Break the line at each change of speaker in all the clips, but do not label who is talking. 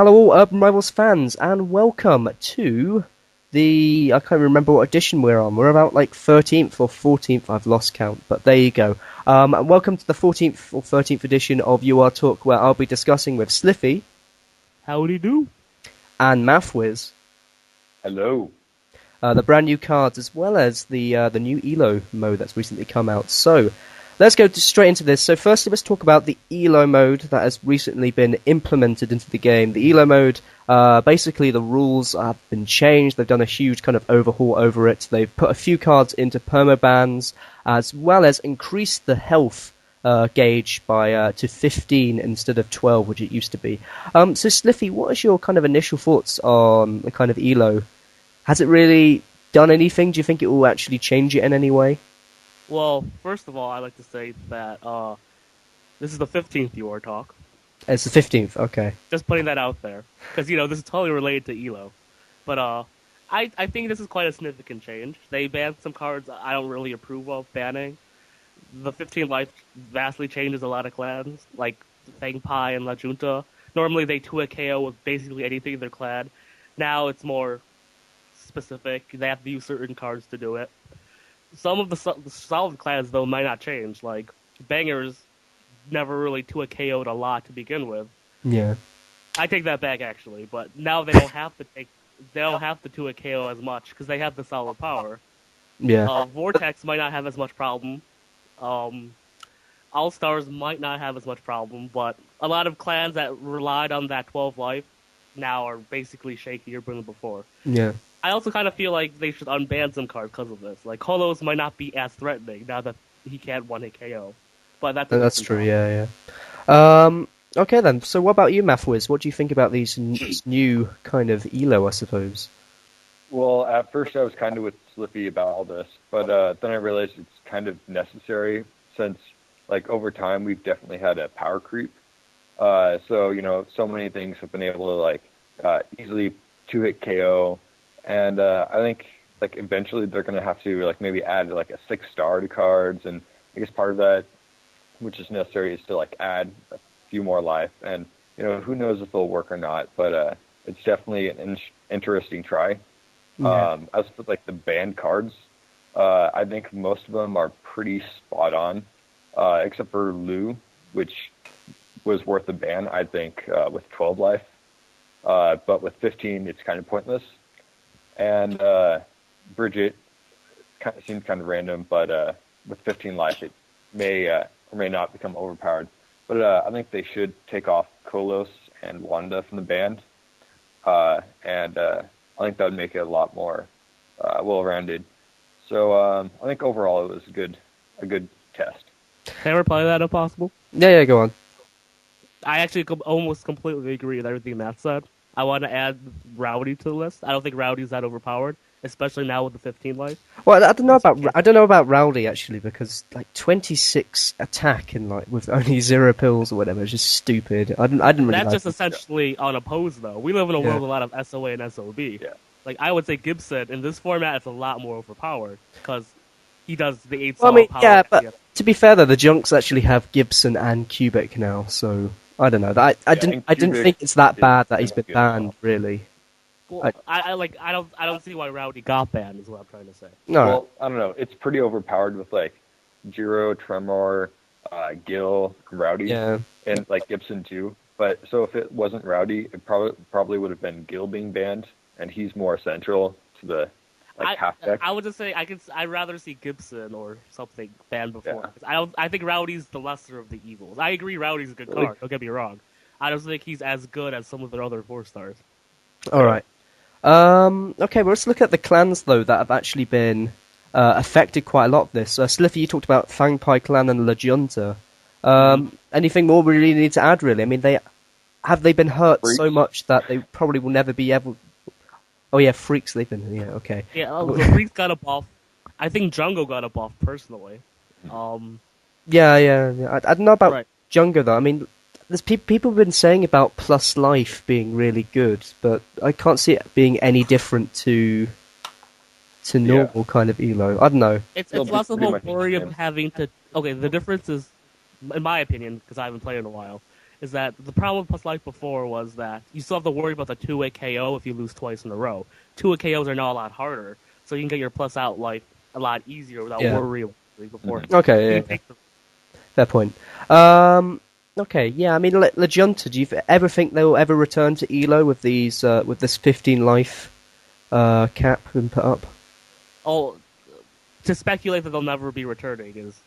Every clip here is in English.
Hello all Urban Rivals fans, and welcome to I can't remember what edition we're on. We're about like 13th or 14th, I've lost count, but there you go. And welcome to the 14th or 13th edition of UR Talk, where I'll be discussing with Slify.
Howdy do.
And Mathwiz.
Hello.
The brand new cards, as well as the new ELO mode that's recently come out. So, let's go straight into this. So firstly, let's talk about the ELO mode that has recently been implemented into the game. The ELO mode, basically the rules have been changed. They've done a huge kind of overhaul over it. They've put a few cards into permabans, as well as increased the health gauge by to 15 instead of 12, which it used to be. So Slify, what is your kind of initial thoughts on the kind of ELO? Has it really done anything? Do you think it will actually change it in any way?
Well, first of all, I'd like to say that this is the 15th UR talk.
It's the 15th, okay.
Just putting that out there. Because, this is totally related to ELO. But I think this is quite a significant change. They banned some cards I don't really approve of banning. The 15 life vastly changes a lot of clans, like Fang Pai and La Junta. Normally they 2-hit KO with basically anything in their clan. Now it's more specific. They have to use certain cards to do it. Some of the solid clans, though, might not change. Like, Bangers never really 2-hit KO'd a lot to begin with.
Yeah.
I take that back, actually. But now they don't have to 2-hit KO as much, because they have the solid power.
Yeah.
Vortex might not have as much problem. All-Stars might not have as much problem, but a lot of clans that relied on that 12 life now are basically shakier than before.
Yeah.
I also kind of feel like they should unban some cards because of this. Like, Kolos might not be as threatening now that he can't one-hit KO. But that's
true, yeah. Okay then, so what about you, Mathwiz? What do you think about these new kind of ELO, I suppose?
Well, at first I was kind of with Slify about all this, but then I realized it's kind of necessary since, like, over time we've definitely had a power creep. So so many things have been able to, like, easily 2-hit KO. And I think, like, eventually they're going to have to, like, maybe add, like, a 6-star to cards. And I guess part of that, which is necessary, is to, like, add a few more life. And, who knows if they'll work or not. But it's definitely an interesting try.
Yeah.
As for, like, the banned cards, I think most of them are pretty spot on, except for Lu, which was worth a ban, I think, with 12 life. But with 15, it's kind of pointless. And Bridget seems kind of random, but with 15 life, it may or may not become overpowered. But I think they should take off Kolos and Wanda from the band, and I think that would make it a lot more well-rounded. So I think overall it was a good test.
Can I reply to that if possible?
Yeah, go on.
I actually almost completely agree with everything Matt said. I want to add Rowdy to the list. I don't think Rowdy's that overpowered, especially now with the 15 life.
Well, I don't know about Rowdy actually, because like 26 attack and like with only 0 pills or whatever is just stupid. I didn't really.
That's
like
just essentially unopposed though. We live in a world with a lot of SOA and SOB.
Yeah.
Like I would say Gibson in this format is a lot more overpowered because he does the 8
Well, I mean,
power.
yeah, but to be fair though, the Junks actually have Gibson and Cubic now, so. I don't know. I didn't think it's that bad that he's been banned, really.
Well, I don't see why Rowdy got banned. Is what I'm trying to say.
No.
Well, I don't know. It's pretty overpowered with like Jiro, Tremor, Gil, Rowdy, and like Gibson too. But so if it wasn't Rowdy, it probably would have been Gil being banned, and he's more central to the half deck.
I would just say I'd rather see Gibson or something banned before. Yeah. I think Rowdy's the lesser of the evils. I agree Rowdy's a good card, don't get me wrong. I don't think he's as good as some of the other 4-stars.
Alright. Okay, well, let's look at the clans though that have actually been affected quite a lot of this. Slify, you talked about Fang Pai clan and La Junta. Anything more we really need to add really? I mean, have they been hurt so much that they probably will never be able. Oh yeah, Freaks, they've been, okay.
Yeah, the Freaks got a buff. I think Jungo got a buff, personally.
Yeah. I don't know about Jungo, though. I mean, there's people have been saying about Plus Life being really good, but I can't see it being any different to normal kind of Elo. I don't know.
It's less of a worry of having to... Okay, the difference is, in my opinion, because I haven't played in a while, is that the problem with Plus Life before was that you still have to worry about the two-way KO if you lose twice in a row. Two-way KOs are now a lot harder, so you can get your Plus out life a lot easier without worrying before.
Okay, yeah. Fair point. Okay, yeah, I mean, La Junta, do you ever think they'll ever return to Elo with these, with this 15 life cap been put up?
Oh, to speculate that they'll never be returning is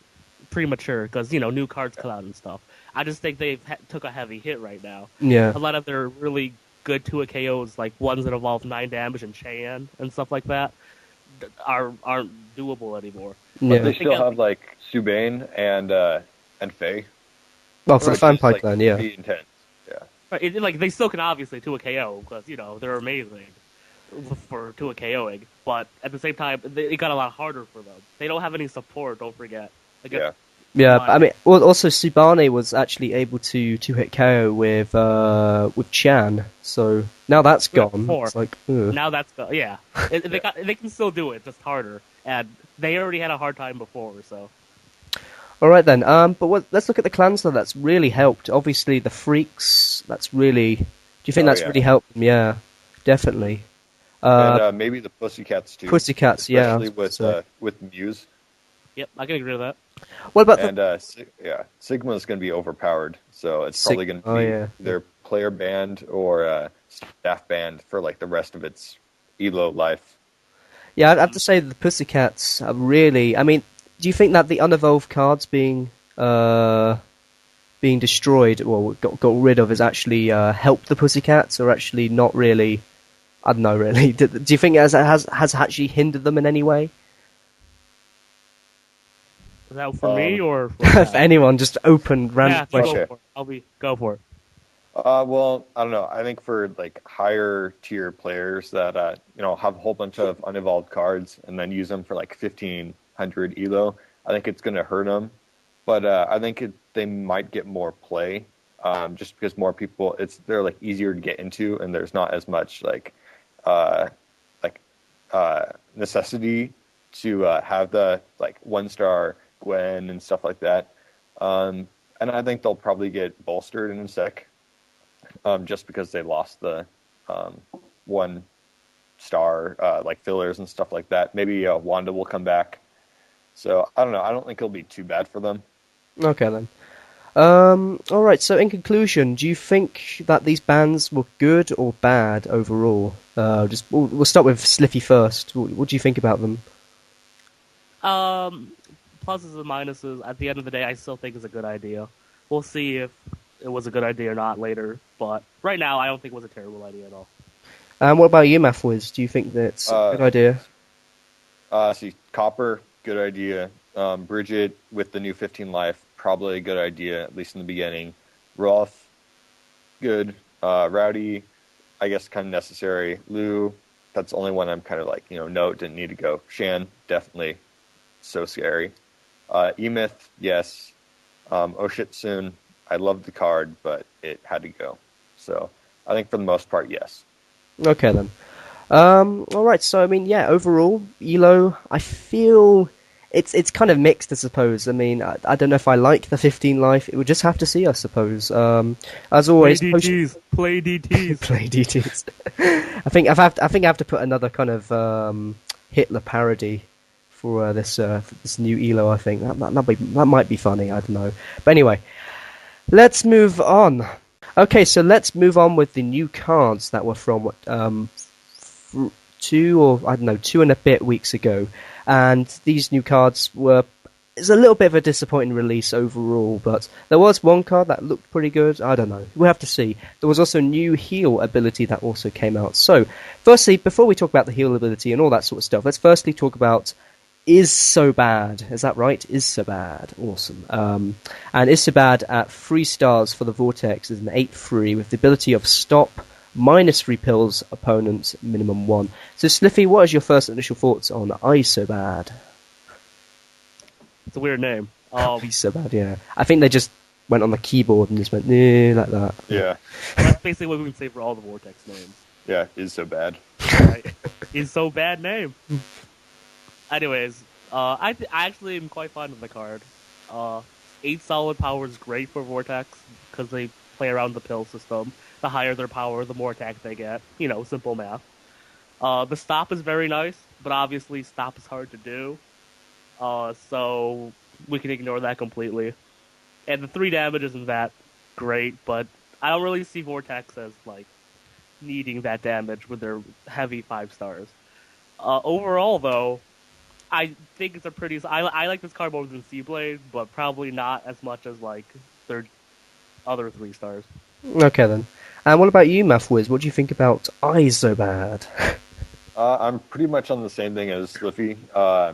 premature because new cards come out and stuff. I just think they took a heavy hit right now.
Yeah.
A lot of their really good 2 KOs, like ones that involve 9 damage and Cheyenne and stuff like that, aren't doable anymore.
Yeah. But they still have like Subane and Faye.
Well, for the fan pipeline, yeah.
Pretty intense. Yeah.
Right, they still can obviously 2 KO because they're amazing for 2 KOing, but at the same time, it got a lot harder for them. They don't have any support. Don't forget.
Yeah, I mean, also Subane was actually able to hit KO with Chan, so now that's gone. It's like, ugh.
Now that's gone. Yeah, they can still do it, just harder, and they already had a hard time before. So,
all right then. Let's look at the clans though. That's really helped. Obviously, the Freaks. That's really. Do you think that's really helped them? Yeah, definitely.
And maybe the Pussycats too.
Pussycats,
especially with Muse.
Yep, I can agree with that.
What about
Sigma's going to be overpowered, so it's probably going to be either player banned or staff banned for like the rest of its Elo life.
Yeah, I'd have to say the Pussycats are really. I mean, do you think that the unevolved cards being destroyed or got rid of has actually helped the Pussycats, or actually not really? I don't know, really. Do you think it has actually hindered them in any way?
Is that for me or
for anyone? Just open random question.
Go for it.
Well, I don't know. I think for like higher tier players that have a whole bunch of unevolved cards and then use them for like 1500 Elo, I think it's going to hurt them. But I think they might get more play, just because more people. They're like easier to get into, and there's not as much necessity to have the like 1-star Gwen and stuff like that. And I think they'll probably get bolstered in a sec, just because they lost the 1-star like fillers and stuff like that. Maybe Wanda will come back. So I don't know. I don't think it'll be too bad for them.
Okay then. All right. So in conclusion, do you think that these bans were good or bad overall? We'll start with Slify first. What do you think about them?
Pluses and minuses. At the end of the day, I still think it's a good idea. We'll see if it was a good idea or not later. But right now, I don't think it was a terrible idea at all.
What about you, Mathwiz? Do you think that's a good idea?
Copper, good idea. Bridget with the new 15 life, probably a good idea, at least in the beginning. Rolf, good. Rowdy, I guess kind of necessary. Lou, that's the only one I'm kind of like, no, it didn't need to go. Shan, definitely so scary. Emyth, yes. Oshitsun, I loved the card, but it had to go. So I think for the most part, yes.
Okay then. All right. So I mean, yeah. Overall, Elo, I feel it's kind of mixed, I suppose. I mean, I don't know if I like the 15 life. It would just have to see, I suppose. As always,
play DTs. Play DTs.
Play DTs. I think I have to put another kind of Hitler parody for this new Elo. I think that might be funny. I don't know. But anyway, let's move on. Okay, so let's move on with the new cards that were from 2 and a bit weeks ago. And these new cards it's a little bit of a disappointing release overall, but there was one card that looked pretty good. I don't know. We'll have to see. There was also a new heal ability that also came out. So, firstly, before we talk about the heal ability and all that sort of stuff, let's firstly talk about Is So Bad. Is that right? Is So Bad. Awesome. And Is So Bad at 3 stars for the Vortex is an 8/3 with the ability of stop, -3 pills, opponents, minimum 1. So, Slify, what is your first initial thoughts on Is So Bad?
It's a weird name.
Is So Bad, yeah. I think they just went on the keyboard and just went, like that.
Yeah.
That's basically what we would say for all the Vortex names.
Yeah, Is So Bad.
Right. Is So Bad name. Anyways, I actually am quite fond of the card. 8 solid power is great for Vortex because they play around the pill system. The higher their power, the more attack they get. Simple math. The stop is very nice, but obviously stop is hard to do. So we can ignore that completely. And the 3 damage isn't that great, but I don't really see Vortex as needing that damage with their heavy 5 stars. Overall, though, I think it's a pretty. I like this card more than Seablade, but probably not as much as their other 3 stars.
Okay then. And what about you, Mathwiz? What do you think about Isobad?
I'm pretty much on the same thing as Slify. I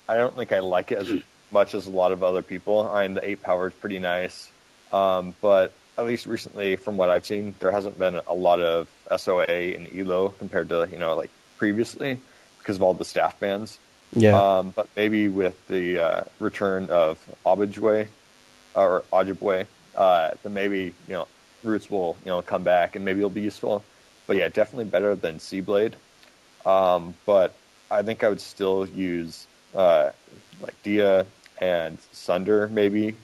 don't think I like it as much as a lot of other people. The 8 power is pretty nice, but at least recently, from what I've seen, there hasn't been a lot of SOA and ELO compared to previously because of all the staff bans.
Yeah.
But maybe with the return of Ojibwe, then maybe Roots will come back and maybe it'll be useful. But yeah, definitely better than Seablade. But I think I would still use Dia and Sunder maybe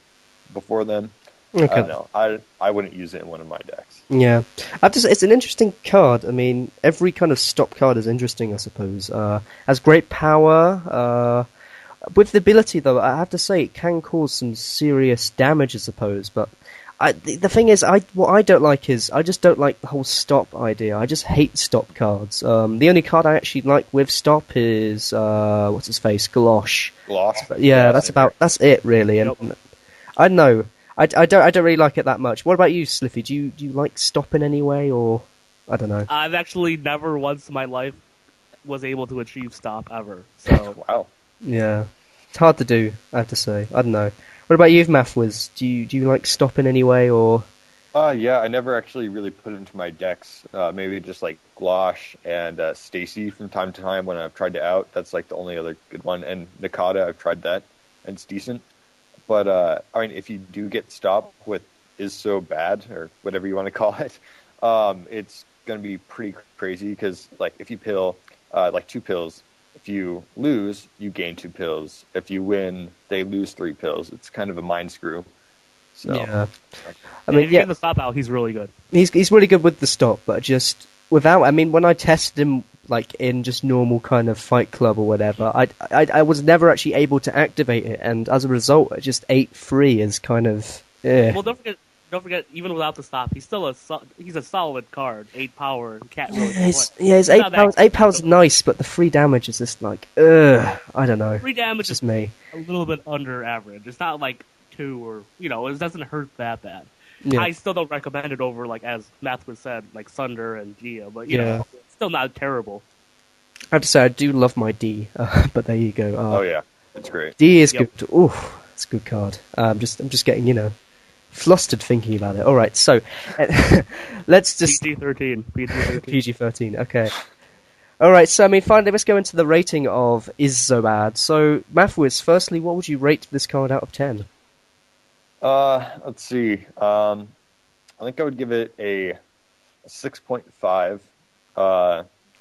before them.
Okay.
I don't know. I wouldn't use it in one of my decks.
Yeah. It's an interesting card. I mean, every kind of stop card is interesting, I suppose. Has great power. With the ability, though, I have to say it can cause some serious damage, I suppose. But the thing is, what I don't like is I just don't like the whole stop idea. I just hate stop cards. The only card I actually like with stop is what's his face, Glosh.
Glosh.
Yeah, that's it really. And I don't know. I don't really like it that much. What about you, Sliffy? Do you like stop in any way, or I don't know?
I've actually never once in my life was able to achieve stop ever. So
Wow.
Yeah, it's hard to do. I have to say. I don't know. What about you, Mathwiz? Do you like stop in any way, or?
Yeah, I never actually really put it into my decks. Maybe just Glosh and Stacy from time to time when I've tried it out. That's the only other good one. And Nakata, I've tried that, and it's decent. But if you do get stopped with Is So Bad or whatever you want to call it, it's going to be pretty crazy because if you pill 2 pills, if you lose, you gain 2 pills. If you win, they lose 3 pills. It's kind of a mind screw. So,
yeah.
I mean, if you get the stop out, he's really good.
He's really good with the stop, but just without. I mean, when I tested him in just normal kind of Fight Club or whatever, I was never actually able to activate it, and as a result, it just 8-3 is kind of.
Well, don't forget, even without the stop, he's still he's a solid card. 8 power, can't really.
His 8 power. 8 power's nice, but the 3 damage is just I don't know.
3 damage
is me.
A little bit under average. It's not 2 or it doesn't hurt that bad.
Yeah.
I still don't recommend it over as Mathwiz said, Sunder and Gia, but it's still not terrible.
I have to say I do love my D, but there you go.
Oh yeah, it's great.
D is good. Ooh, it's a good card. I'm just getting flustered thinking about it. All right, so let's just
PG-13.
PG-13. Okay. All right, so finally, let's go into the rating of Isobad. So, Mathwiz, firstly, what would you rate this card out of 10?
Let's see. I think I would give it a 6.5.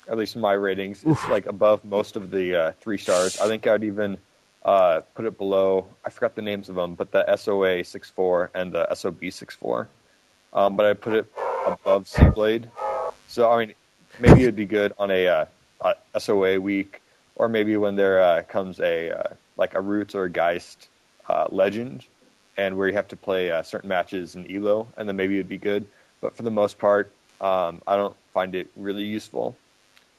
At least in my ratings, it's above most of the 3 stars. I think I would even put it below. I forgot the names of them, but the SOA 6.4 and the SOB 6.4. But I put it above Seablade. So maybe it'd be good on a SOA week, or maybe when there comes a Roots or a Geist Legend, and where you have to play certain matches in ELO, and then maybe it'd be good. But for the most part, I don't find it really useful,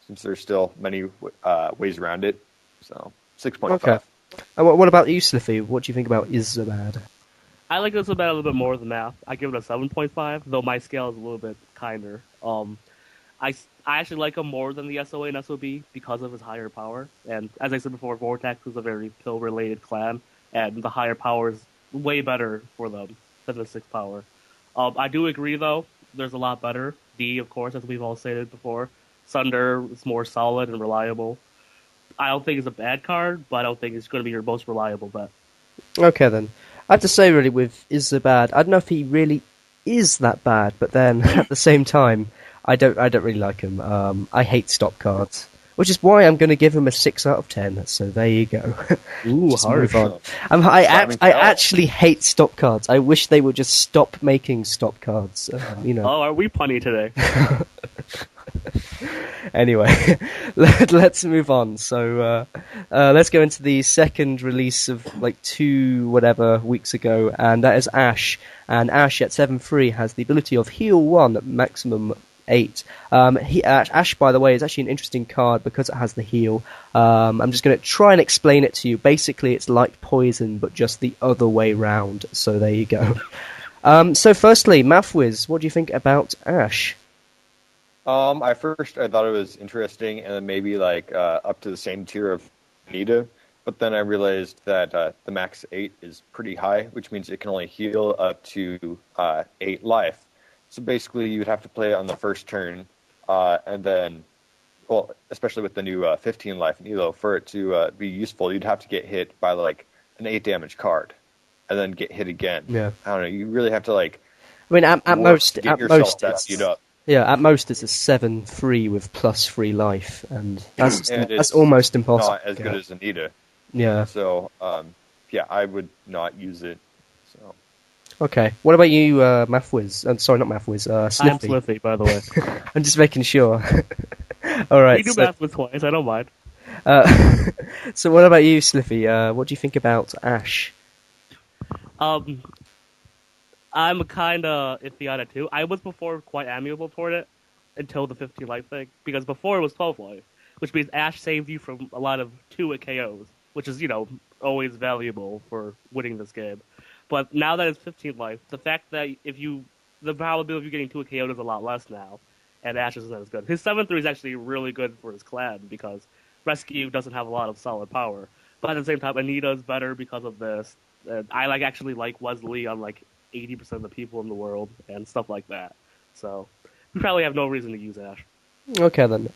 since there's still many ways around it. So 6.5.
Okay. And what about you, Sliffy? What do you think about Isobad?
I like Isobad a little bit more than Math. I give it a 7.5, though my scale is a little bit kinder. I actually like him more than the SOA and SOB because of his higher power. And as I said before, Vortex is a very pill-related clan, and the higher power is way better for them than the 6 power. I do agree, though, there's a lot better. D, of course, as we've all stated before. Sunder is more solid and reliable. I don't think it's a bad card, but I don't think it's going to be your most reliable bet.
Okay, then. I have to say, really, with Isobad, I don't know if he really is that bad, but then, at the same time, I don't really like him. I hate stop cards. which is why I'm going to give him a 6 out of 10. So there you go.
Ooh,
Just
harsh.
move on. I actually hate stop cards. I wish they would just stop making stop cards.
Oh, are we punny today?
Anyway, let's move on. So let's go into the second release of like 2 whatever weeks ago, and that is Ash. And Ash at 7-3 has the ability of heal 1 maximum 8. Ash, by the way, is actually an interesting card because it has the heal. I'm just going to try and explain it to you. Basically, it's like poison, but just the other way round. So there you go. So firstly, Mathwiz, what do you think about Ash?
I thought it was interesting and maybe like up to the same tier of Nita, but then I realized that the max 8 is pretty high, which means it can only heal up to 8 life. So basically, you would have to play it on the first turn, and then, well, especially with the new 15 life in Elo, for it to be useful, you'd have to get hit by like an 8 damage card, and then get hit again.
Yeah.
I don't know. You really have to like.
I mean, at most,
that speed up.
Yeah, at most it's a 7-3 with +3 life, and that's almost impossible.
Not as good as Anita.
Yeah.
So, yeah, I would not use it. So.
Okay. What about you, Mathwiz? Sorry, not Mathwiz. Slify.
I'm Slify, by the way.
I'm just making sure. All right.
We do Mathwiz twice. I don't mind.
So, what about you, Slify? What do you think about Ash?
I'm kind of iffy on it too. I was before quite amiable toward it until the 15 life thing, because before it was 12 life, which means Ash saved you from a lot of 2-hit KOs, which is, always valuable for winning this game. But now that it's 15 life, the fact that the probability of you getting 2-hit KO'd is a lot less now, and Ash isn't as good. His 7-3 is actually really good for his clan, because Rescue doesn't have a lot of solid power. But at the same time, Anita is better because of this. I actually like Wesley on 80% of the people in the world and stuff like that. So we probably have no reason to use Ash.
Okay then.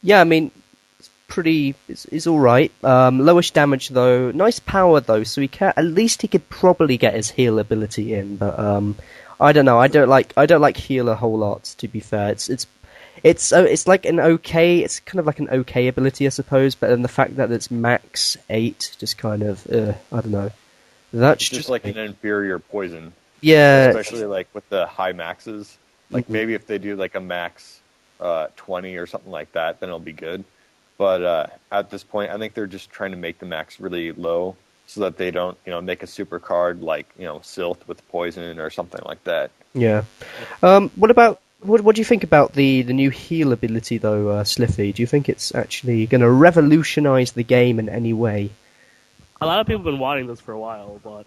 Yeah, I mean, it's all right. Lowish damage though, nice power though. So at least he could probably get his heal ability in. But I don't know. I don't like heal a whole lot. To be fair, it's like an okay. It's kind of like an okay ability, I suppose. But then the fact that it's max 8, just kind of I don't know. That's
just like an inferior poison.
Yeah.
Especially with the high maxes. Maybe if they do a max 20 or something like that, then it'll be good. But at this point, I think they're just trying to make the max really low so that they don't, make a super card like, Silth with poison or something like that.
Yeah. What do you think about the new heal ability though, Slify? Do you think it's actually going to revolutionize the game in any way?
A lot of people have been wanting this for a while, but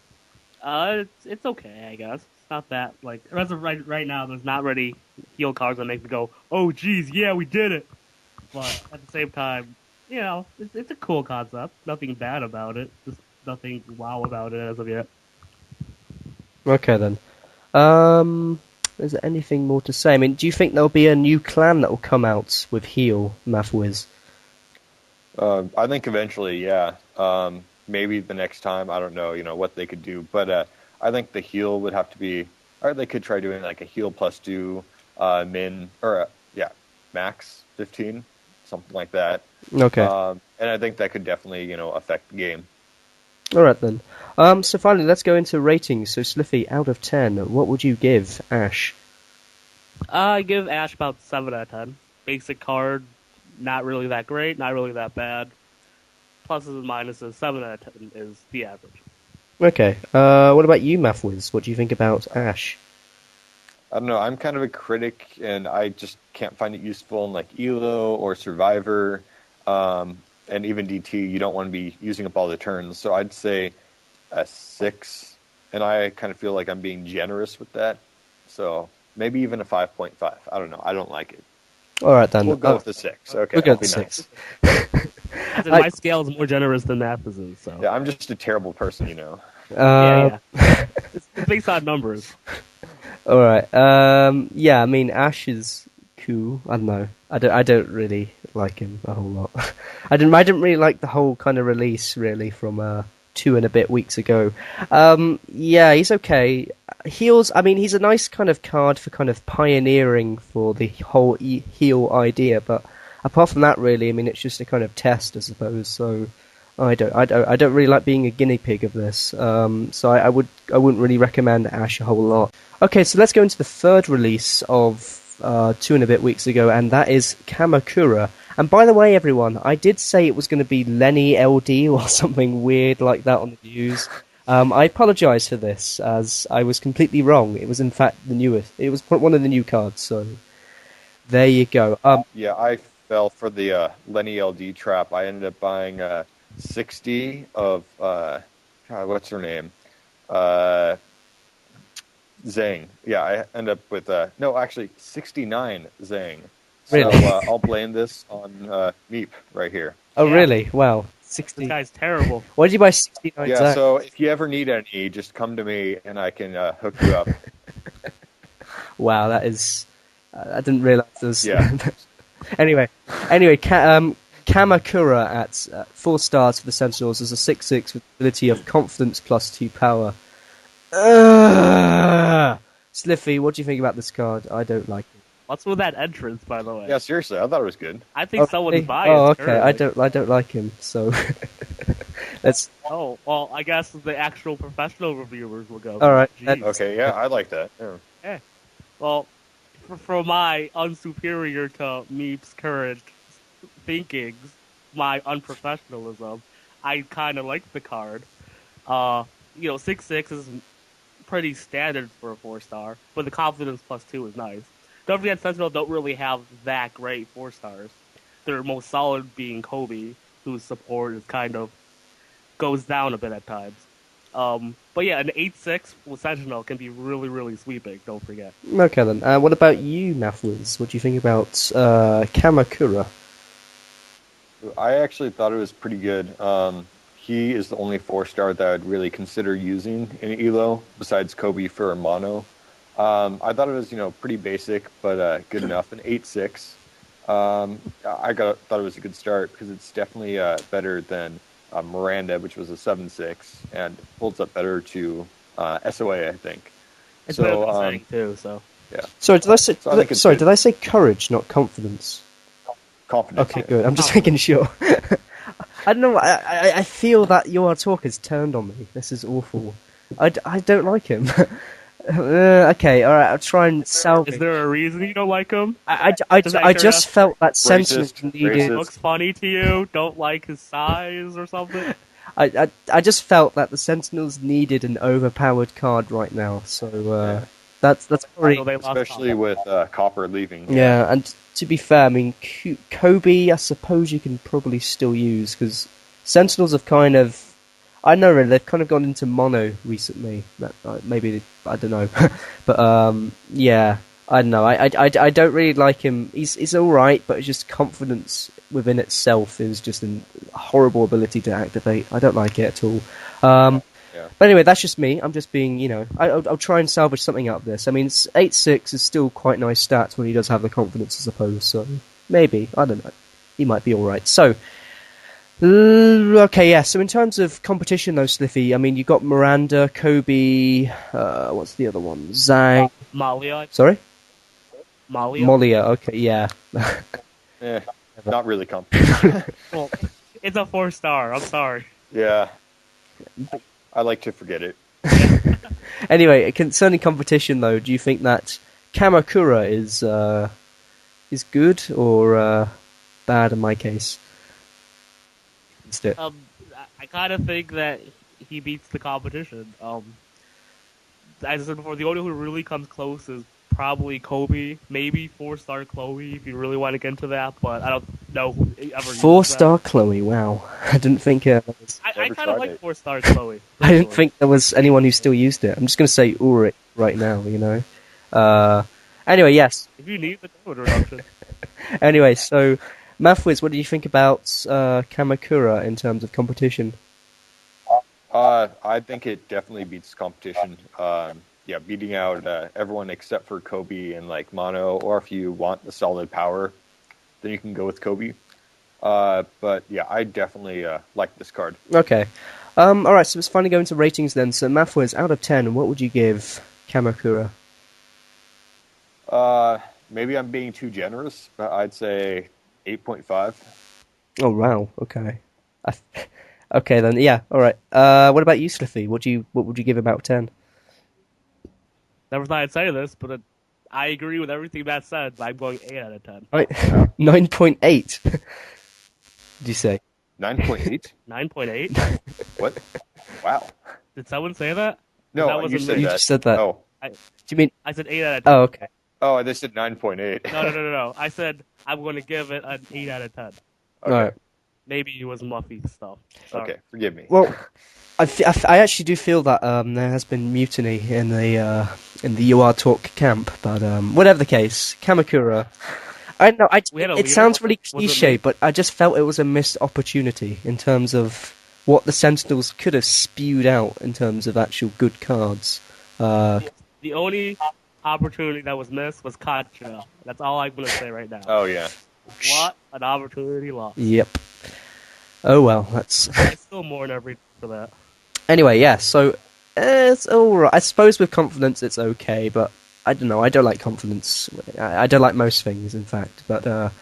it's okay, I guess. It's not that, as of right now, there's not really heal cards that make me go, oh, geez, yeah, we did it. But at the same time, it's a cool concept. Nothing bad about it. Just nothing wow about it as of yet.
Okay, then. Is there anything more to say? I mean, do you think there'll be a new clan that will come out with heal, Mathwiz?
I think eventually, yeah. Maybe the next time, I don't know, what they could do. But I think the heal would have to be, or they could try doing a heal plus do max 15, something like that.
Okay.
And I think that could definitely, affect the game.
All right then. So finally, let's go into ratings. So Slify, out of 10, what would you give Ash?
I give Ash about 7 out of 10. Basic card, not really that great, not really that bad. Pluses and minuses, 7 out of 10 is the average.
Okay. What about you, Mathwiz? What do you think about Ash?
I don't know. I'm kind of a critic, and I just can't find it useful in Elo or Survivor, and even DT. You don't want to be using up all the turns, so I'd say a 6, and I kind of feel like I'm being generous with that. So maybe even a 5.5. I don't know. I don't like it.
All right then.
We'll go with the 6. Okay.
We'll go with the 6.
My scale is more generous than Mathwis's, so.
Yeah, I'm just a terrible person,
Yeah. It's based on numbers.
All right. Yeah, I mean, Ash is cool. I don't know. I don't really like him a whole lot. I didn't really like the whole kind of release really from 2 and a bit weeks ago. Yeah, he's okay. Heals. I mean, he's a nice kind of card for kind of pioneering for the whole heal idea, but apart from that, really, I mean, it's just a kind of test, I suppose. So I don't really like being a guinea pig of this. So I wouldn't really recommend Ash a whole lot. Okay, so let's go into the third release of 2 and a bit weeks ago, and that is Kamakura. And by the way, everyone, I did say it was going to be Lenny LD or something weird like that on the news. I apologise for this, as I was completely wrong. It was in fact the newest. It was one of the new cards, so there you go.
Yeah, I fell for the Lenny LD trap. I ended up buying 60 of God, what's her name? Zhang. Yeah, I end up with no, actually 69 Zhang. So
Really?
I'll blame this on Meep right here.
Oh,
Yeah.
really? Wow. 60.
This guy's terrible.
Why did you buy 69?
Yeah,
Zach?
so if you ever need any, just come to me and I can hook you up.
Wow, that is... I didn't realise this.
Yeah.
Anyway, Kamakura at 4 stars for the Sentinels is a 6/6 with ability of confidence plus 2 power. Slify, what do you think about this card? I don't like it.
What's with that entrance, by the way?
Yeah, seriously, I thought it was good.
I think someone's
really?
biased.
Oh, okay.
currently.
I don't like him. So let's.
Oh, well, I guess the actual professional reviewers will go.
All right,
Jeez.
Okay, yeah, I like that. Yeah.
Well, for my unsuperior to Meep's current thinkings, my unprofessionalism, I kind of like the card. 6/6 is pretty standard for a 4-star, but the confidence plus 2 is nice. Don't forget, Sentinel don't really have that great 4 stars. Their most solid being Kobe, whose support is kind of goes down a bit at times. But yeah, an 8/6 with Sentinel can be really, really sweeping, don't forget.
Okay then. What about you, Mathwiz? What do you think about Kamakura?
I actually thought it was pretty good. He is the only 4-star that I'd really consider using in Elo, besides Kobe for mono. I thought it was, pretty basic, but good enough. An 8/6. Thought it was a good start because it's definitely better than Miranda, which was a 7/6, and holds up better to SOA, I think.
It's
So,
better than saying too, so.
Yeah.
Sorry, did I say?
So I think it's
sorry,
good.
did I say courage, not confidence?
Confidence.
Okay,
yeah.
good. I'm just making sure. I don't know. I feel that your talk has turned on me. This is awful. I don't like him. Okay, all right. I'll try and salvage.
Is there a reason you don't like him?
I
that
just
curious?
felt that sentiment
Racist,
needed.
racist.
Looks funny to you? Don't like his size or something?
I just felt that the Sentinels needed an overpowered card right now. So that's probably.
So they lost
Especially with Copper leaving.
Yeah, and to be fair, I mean, Kobe, I suppose you can probably still use, because Sentinels have kind of... I know, really, they've kind of gone into mono recently. Maybe, I don't know. But, yeah, I don't know. I don't really like him. He's alright, but it's just confidence within itself is just a horrible ability to activate. I don't like it at all.
Yeah.
But anyway, that's just me. I'm just being, I'll try and salvage something out of this. I mean, 8/6 is still quite nice stats when he does have the confidence, I suppose. So maybe, I don't know, he might be all right. So, okay, yeah. So in terms of competition, though, Slify, I mean, you got Miranda, Kobe. What's the other one? Zhang.
Malia?
Sorry,
Malia?
Molia. Okay, yeah.
Not really competition.
Well, it's a 4-star, I'm sorry.
Yeah. I like to forget it.
Anyway, concerning competition, though, do you think that Kamakura is good or bad in my case?
I kind of think that he beats the competition. As I said before, the only who really comes close is probably Kobe, maybe 4-star Chloe, if you really want to get into that, but I don't know who ever uses
4-star Chloe, wow. I didn't think
that. I
Never
kind of
tried
like
it.
4-star Chloe.
I didn't think there was anyone who still used it. I'm just going to say Ulrich right now, Anyway, yes.
If you need the code reduction.
Anyway, so, Mathwiz, what do you think about Kamakura in terms of competition?
I think it definitely beats competition. Beating out everyone except for Kobe and like mono, or if you want the solid power, then you can go with Kobe. But yeah, I definitely like this card.
Okay. Alright, so let's finally go into ratings then. So, Mathwiz, out of 10, what would you give Kamakura?
Maybe I'm being too generous, but I'd say 8.5.
Oh wow, okay. I, okay then, yeah, all right. What about you, Sliffy? What would you give about 10?
Never thought I'd say this, but I agree with everything Matt said. I'm going 8 out of 10.
Right,
Yeah.
9.8. Did you say?
9.8?
9.8?
What? Wow.
Did someone say that?
No,
That
you
wasn't
said
me.
You
that.
just said that.
Oh.
Do you mean?
I said 8 out of 10.
Oh, okay.
Oh, they said 9.8.
No. I said I'm going to give it an 8 out of 10.
Okay.
All right.
Maybe it was Muffy stuff. Sorry.
Okay, forgive me.
Well, I actually do feel that there has been mutiny in the UR Talk camp, but whatever the case, Kamakura. I know
We had a
it
leader?
sounds really
Was it
cliche,
me?
but I just felt it was a missed opportunity in terms of what the Sentinels could have spewed out in terms of actual good cards.
The only opportunity that was missed was Katja. That's all I'm going to say right now.
Oh, yeah.
What an opportunity lost.
Yep. Oh well, that's.
I still mourn every for that.
Anyway, yeah. So it's all right. I suppose with confidence it's okay, but I don't know. I don't like confidence. I don't like most things, in fact. But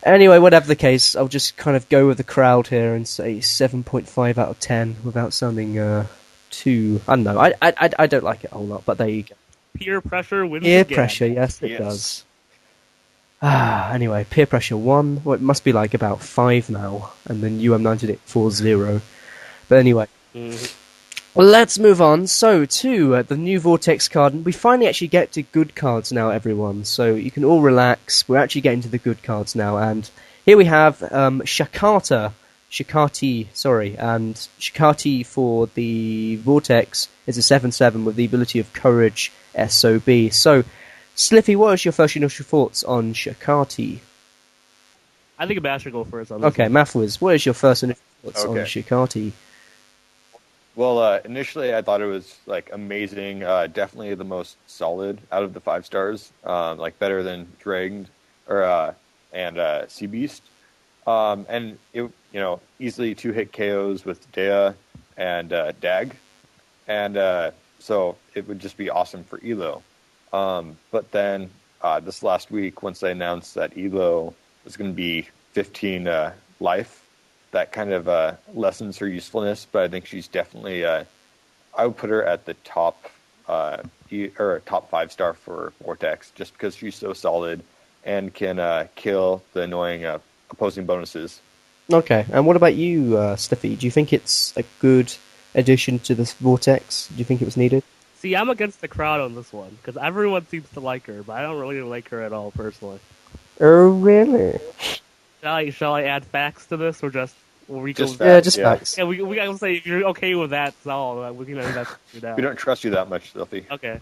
anyway, whatever the case, I'll just kind of go with the crowd here and say 7.5 out of 10 without sounding too. I don't know. I don't like it a whole lot, but there you go.
Peer pressure wins
Peer
again.
pressure, yes, it
Yes.
does. Anyway, peer pressure 1. Well, it must be like about 5 now, and then UM94 0. But anyway.
Mhm.
Well, let's move on. So, to the new Vortex card. We finally actually get to good cards now, everyone. So, you can all relax. We're actually getting to the good cards now. And here we have Shakati, and Shakati for the Vortex is a 7/7 with the ability of Courage SOB. So, Sliffy, what is your first initial thoughts on Shakati?
I think Matt should go first on this.
Okay, Mathwiz, what is your first initial thoughts on
Okay.
Shakati?
Well, initially I thought it was like amazing. Definitely the most solid out of the 5 stars. Like better than Dragged or and Sea Beast. And it easily 2-hit KOs with Dea and Dag, and so it would just be awesome for Elo. But then this last week, once they announced that Elo was going to be 15 life, that kind of lessens her usefulness. But I think she's definitely, I would put her at the top or top 5-star for Vortex, just because she's so solid and can kill the annoying opposing bonuses.
Okay, and what about you, Sliffy? Do you think it's a good addition to this Vortex? Do you think it was needed?
See, I'm against the crowd on this one because everyone seems to like her, but I don't really like her at all personally.
Oh, really?
Shall I add facts to this, or just we
Just
go?
Yeah,
facts,
just
yeah.
facts.
Yeah, we gotta say if you're okay with that, it's all we can that's you down.
We don't trust you that much, Filthy.
Okay,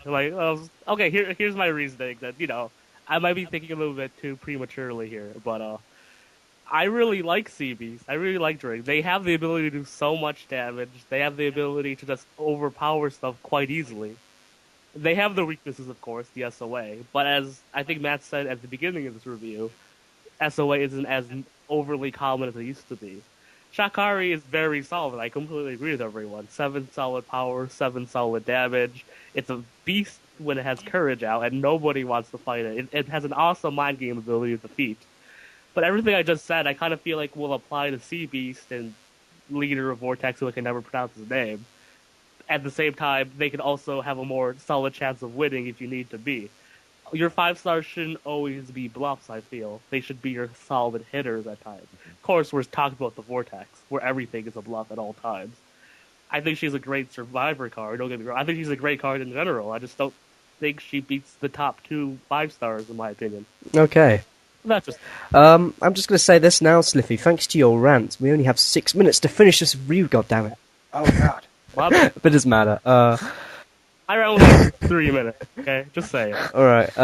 okay. Here's my reasoning that I might be thinking a little bit too prematurely here, but I really like Sea Beast. I really like Drake. They have the ability to do so much damage. They have the ability to just overpower stuff quite easily. They have the weaknesses, of course, the SOA. But as I think Matt said at the beginning of this review, SOA isn't as overly common as it used to be. Shakari is very solid. I completely agree with everyone. 7 solid power, 7 solid damage. It's a beast when it has courage out, and nobody wants to fight it. It has an awesome mind game ability to defeat. But everything I just said, I kind of feel like will apply to Sea Beast and leader of Vortex, who I can never pronounce his name. At the same time, they can also have a more solid chance of winning if you need to be. Your 5-stars shouldn't always be bluffs, I feel. They should be your solid hitters at times. Of course, we're talking about the Vortex, where everything is a bluff at all times. I think she's a great survivor card, don't get me wrong. I think she's a great card in general. I just don't think she beats the top 2 5-stars, in my opinion.
Okay.
That's just...
I'm just going to say this now, Sliffy. Thanks to your rant, we only have 6 minutes to finish this review, goddammit.
Oh, God.
My bad.
But it doesn't matter.
I only have 3 minutes, okay? Just say it.
Alright.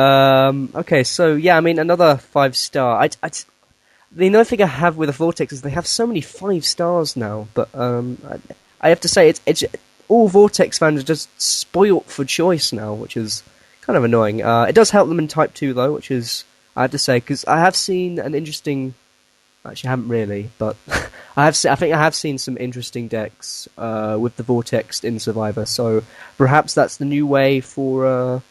Okay, so, yeah, I mean, another 5-star. The another thing I have with the Vortex is they have so many 5 stars now, but I have to say, it's all Vortex fans are just spoilt for choice now, which is kind of annoying. It does help them in Type 2, though, which is, I have to say, because I have seen an interesting... Actually, I haven't really, but I think I have seen some interesting decks with the Vortex in Survivor, so perhaps that's the new way for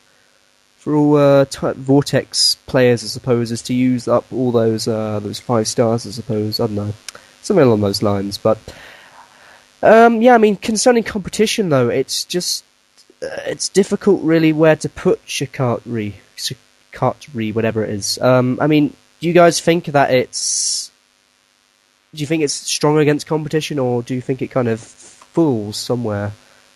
for all Vortex players, I suppose, is to use up all those 5 stars, I suppose. I don't know, something along those lines. But yeah, I mean, concerning competition though, it's just it's difficult really where to put Shikari, whatever it is. I mean, do you guys think that do you think it's strong against competition, or do you think it kind of falls somewhere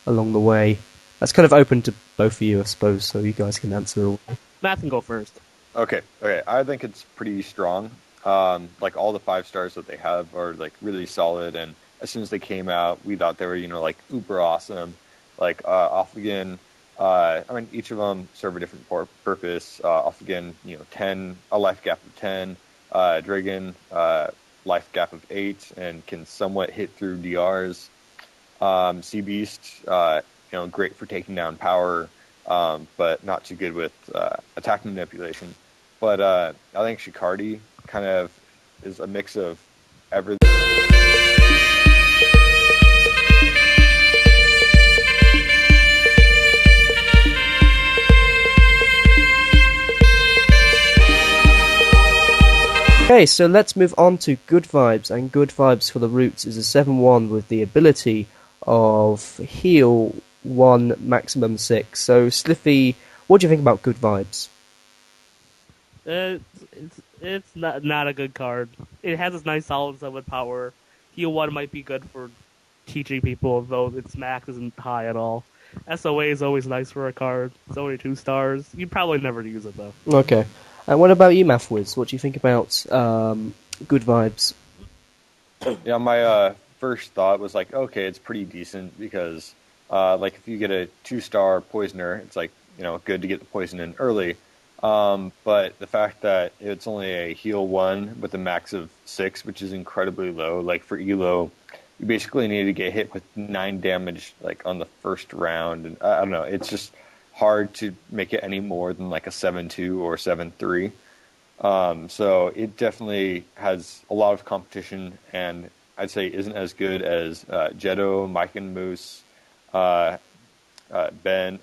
along the way? That's kind of open to both of you, I suppose, so you guys can answer all.
Matt can go first.
Okay. I think it's pretty strong. Like all the 5 stars that they have are like really solid, and as soon as they came out, we thought they were like uber awesome. Like off again. I mean, each of them serve a different purpose. Off again, 10, a life gap of 10. Dragon, life gap of 8, and can somewhat hit through DRs. Sea Beast, great for taking down power, but not too good with attack manipulation. But I think Shikari kind of is a mix of everything.
Okay, so let's move on to Good Vibes, and Good Vibes for the Roots is a 7-1 with the ability of heal 1, maximum 6. So, Slify, what do you think about Good Vibes?
It's not a good card. It has its nice solid summon power. Heal 1 might be good for teaching people, though its max isn't high at all. SOA is always nice for a card. It's only 2 stars. You'd probably never use it, though.
Okay. And what about you, Mathwiz? What do you think about Good Vibes?
Yeah, my first thought was like, okay, it's pretty decent because, like, if you get a 2-star poisoner, it's like, good to get the poison in early. But the fact that it's only a heal 1 with a max of 6, which is incredibly low, like for Elo, you basically need to get hit with 9 damage, like on the first round, and I don't know, it's just hard to make it any more than like a 7-2 or 7-3. So it definitely has a lot of competition, and I'd say isn't as good as Jetto, Mike and Moose, Ben,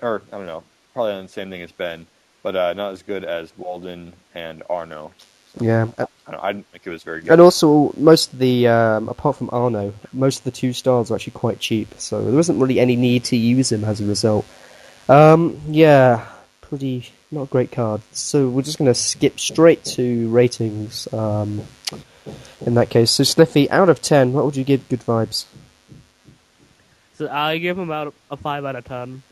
or I don't know, probably on the same thing as Ben, but not as good as Walden and Arno. So,
Yeah.
I didn't think it was very good.
And also, most of the, apart from Arno, most of the 2-stars are actually quite cheap, so there wasn't really any need to use him as a result. Yeah, pretty not a great card. So we're just going to skip straight to ratings. In that case, so Slify, out of 10, what would you give Good Vibes?
So I give him out a 5 out of 10.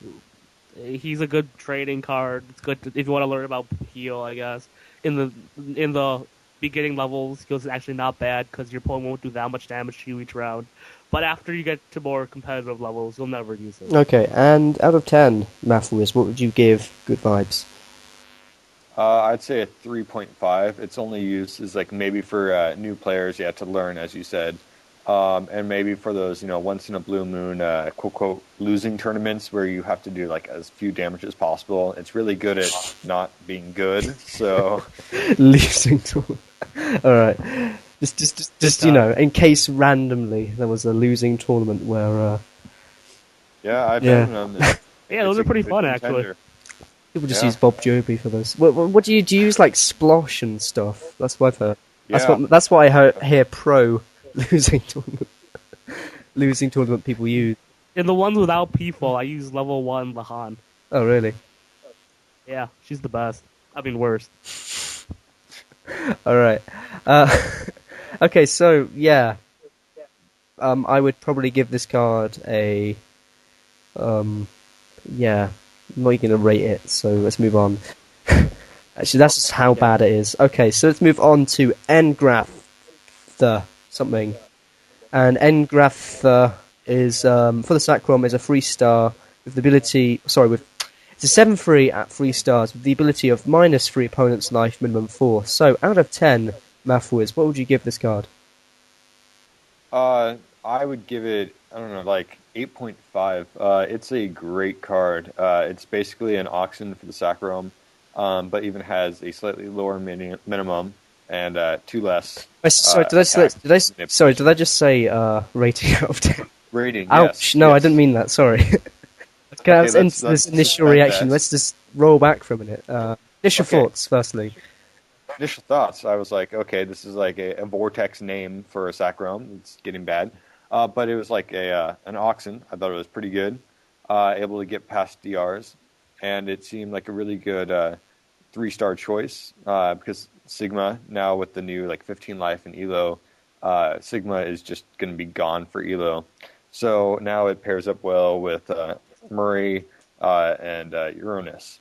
He's a good trading card. It's good if you want to learn about heal, I guess. In the beginning levels, heal's actually not bad because your opponent won't do that much damage to you each round. But after you get to more competitive levels, you'll never use it.
Okay, and out of 10, Mathwiz, what would you give Good Vibes?
I'd say a 3.5. It's only used as like maybe for new players, to learn, as you said, and maybe for those once in a blue moon quote unquote losing tournaments where you have to do like as few damage as possible. It's really good at not being good. So
Losing tournament. All right. Just in case randomly there was a losing tournament where.
I've been on this.
Yeah, those are pretty fun actually.
People just use Bob Joby for those. What do you use like Splosh and stuff? That's what I've heard. That's what I hear pro losing tournament people use.
In the ones without people, I use level 1 Lahan.
Oh really?
Yeah, she's the best. I mean, worst.
All right. Okay, so yeah, I would probably give this card a, I'm not even gonna rate it. So let's move on. Actually, that's just how bad it is. Okay, so let's move on to Engraph something, and Engraph is for the Sacrom is a 3-star with the ability. It's a 7-3 at 3 stars with the ability of -3 opponent's life, minimum 4. So out of 10. Mathwiz, what would you give this card?
I would give it, I don't know, like 8.5. It's a great card. It's basically an auction for the Sacrom, but even has a slightly lower minimum and 2 less.
Sorry, did I just say rating out of 10?
Rating,
Ouch!
yes.
No, I didn't mean that. Sorry. Let's
Okay,
end this initial reaction. Let's just roll back for a minute. Initial
Okay.
thoughts, firstly.
Initial thoughts. I was like, okay, this is like a vortex name for a Sacrum. It's getting bad, but it was like an Oxen. I thought it was pretty good, able to get past DRs, and it seemed like a really good 3-star choice because Sigma now with the new like 15 life and Elo, Sigma is just going to be gone for Elo. So now it pairs up well with Murray and Uranus.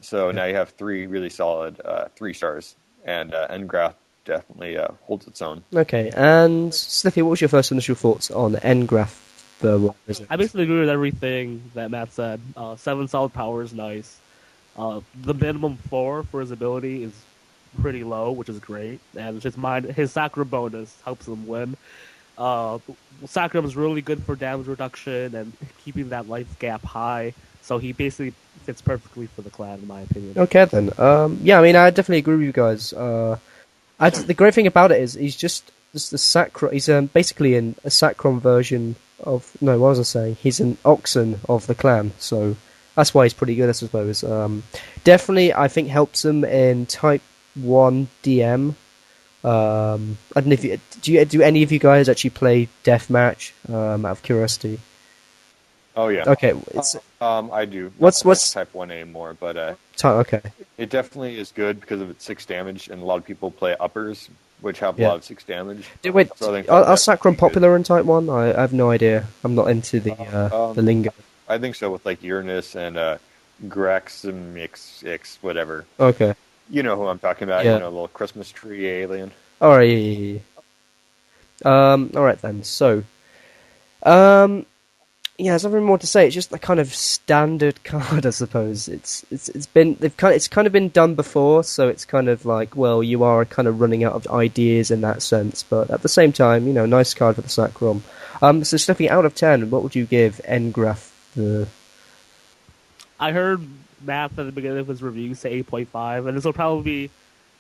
So now you have 3 really solid 3-stars, and Engraph definitely holds its own.
Okay, and Slify, what was your first initial thoughts on Engraph?
I basically agree with everything that Matt said. 7 solid power is nice. The minimum 4 for his ability is pretty low, which is great, and his Sacrum bonus helps him win. Sacrum is really good for damage reduction and keeping that life gap high, so he basically fits perfectly for the clan, in my opinion.
Okay then. Yeah, I mean, I definitely agree with you guys. The great thing about it is he's just the Sacrum. He's basically in a Sacrum version of. No, what was I saying? He's an Oxen of the clan, so that's why he's pretty good, I suppose. Definitely, I think helps him in Type 1 DM. I don't know if do any of you guys actually play Deathmatch? Out of curiosity.
Oh yeah.
Okay,
I do.
What's
Type 1 anymore, but
okay.
it definitely is good because of its 6 damage, and a lot of people play uppers, which have a
Yeah.
lot of 6 damage.
Wait,
So I think
are Sacrum popular in Type 1? I have no idea. I'm not into the lingo.
I think so, with like Uranus and Graximix, whatever.
Okay.
You know who I'm talking about.
Yeah.
You know, little Christmas tree alien.
Alright, yeah. Alright then, so... yeah, there's nothing more to say. It's just a kind of standard card, I suppose. It's kind of been done before, so it's kind of like, well, you are kind of running out of ideas in that sense, but at the same time, nice card for the Sacrum. So Slippy, out of 10, what would you give Engraph the...
I heard Matt at the beginning of his review say 8.5, and this will probably be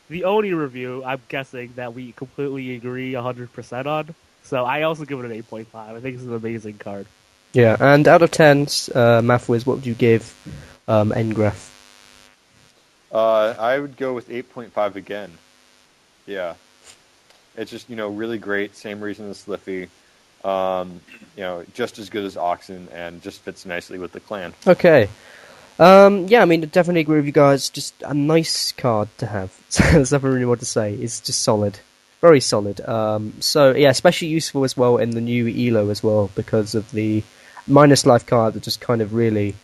the only review, I'm guessing, that we completely agree 100% on. So I also give it an 8.5. I think it's an amazing card.
Yeah, and out of 10, Mathwiz, what would you give Engraph?
I would go with 8.5 again. Yeah. It's just, really great. Same reason as Slify. Just as good as Oxen, and just fits nicely with the clan.
Okay. Yeah, I mean, I definitely agree with you guys. Just a nice card to have. There's nothing really more to say. It's just solid. Very solid. So, yeah, especially useful as well in the new ELO as well, because of the minus life card that just kind of really...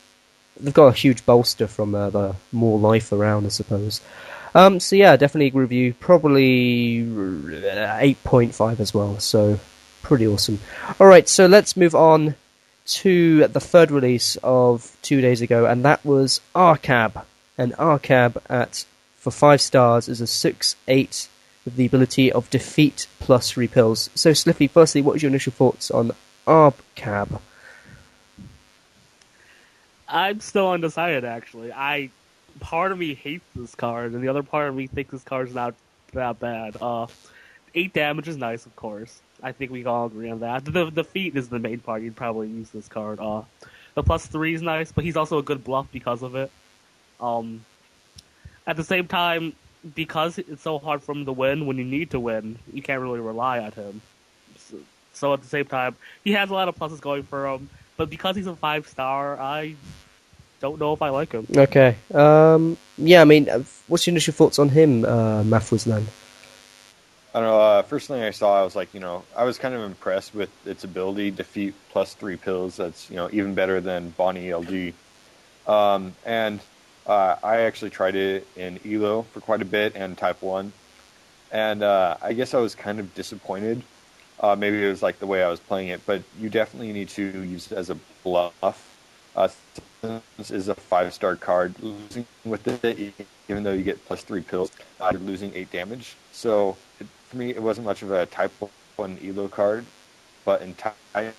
They've got a huge bolster from the more life around, I suppose. So, yeah, definitely agree with you. Probably 8.5 as well, so pretty awesome. Alright, so let's move on to the third release of 2 days ago, and that was Arcab. And Arcab for 5 stars is a 6/8 with the ability of defeat plus repels. So Sliffy, firstly, what was your initial thoughts on Arcab?
I'm still undecided, actually. Part of me hates this card, and the other part of me thinks this card's not that bad. 8 damage is nice, of course. I think we can all agree on that. The defeat is the main part. You'd probably use this card. The +3 is nice, but he's also a good bluff because of it. At the same time, because it's so hard for him to win when you need to win, you can't really rely on him. So at the same time, he has a lot of pluses going for him, but because he's a 5-star, I don't know if I like him.
Okay. Yeah, I mean, what's your initial thoughts on him, Mathwiz, then?
I don't know. First thing I saw, I was like, I was kind of impressed with its ability, defeat +3 pills. That's, even better than Bonnie LG. And I actually tried it in Elo for quite a bit and Type 1. And I guess I was kind of disappointed. Maybe it was like the way I was playing it, but you definitely need to use it as a bluff. This is a 5-star card. Losing with it, even though you get +3 pills, you're losing 8 damage. So for me, it wasn't much of a Type 1 Elo card, but in Type